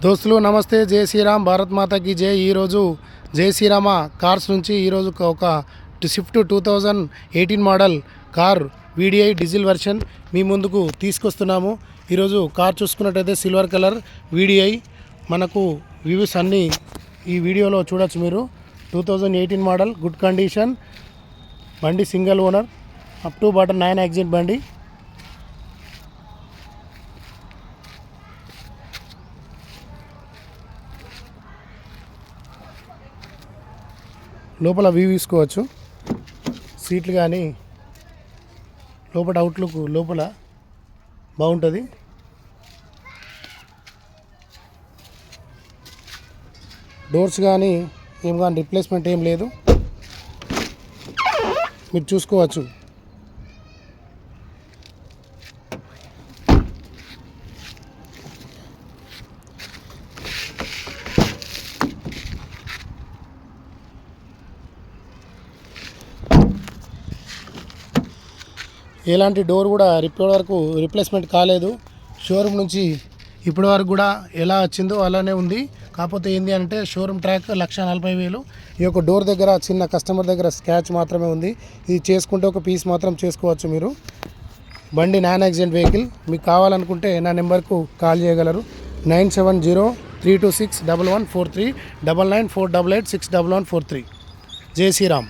దోస్తులు నమస్తే, జై శ్రీరామ్, భారత్ మాతాకి జై. ఈరోజు జై శ్రీరామ కార్స్ నుంచి ఈరోజు ఒక Swift 2018 model car VDI diesel version మీ ముందుకు తీసుకొస్తున్నాము. ఈరోజు కార్ చూసుకున్నట్టయితే సిల్వర్ కలర్ వీడిఐ మనకు వ్యూస్ అన్నీ ఈ వీడియోలో చూడొచ్చు మీరు. 2018 మోడల్, గుడ్ కండిషన్ బండి, single owner, up to bottom 9 accident బండి. లోపల వ్యూ తీసుకోవచ్చు. సీట్లు కానీ లోపల అవుట్లుక్ లోపల బాగుంటుంది. డోర్స్ కానీ ఏం కానీ రిప్లేస్మెంట్ ఏం లేదు, మీరు చూసుకోవచ్చు. ఎలాంటి డోర్ కూడా ఇప్పటి వరకు రిప్లేస్మెంట్ కాలేదు. షోరూమ్ నుంచి ఇప్పటి వరకు కూడా ఎలా వచ్చిందో అలానే ఉంది. కాకపోతే ఏంటి అంటే షోరూమ్ ట్రాక్ 1,40,000. ఈ యొక్క డోర్ దగ్గర చిన్న కస్టమర్ దగ్గర స్క్రాచ్ మాత్రమే ఉంది. ఇది చేసుకుంటే ఒక పీస్ మాత్రం చేసుకోవచ్చు మీరు. బండి నాన్ యాక్సిడెంట్ వెహికల్. మీకు కావాలనుకుంటే నా నెంబర్కు కాల్ చేయగలరు. 9703261143 9948861143. జై శ్రీరామ్.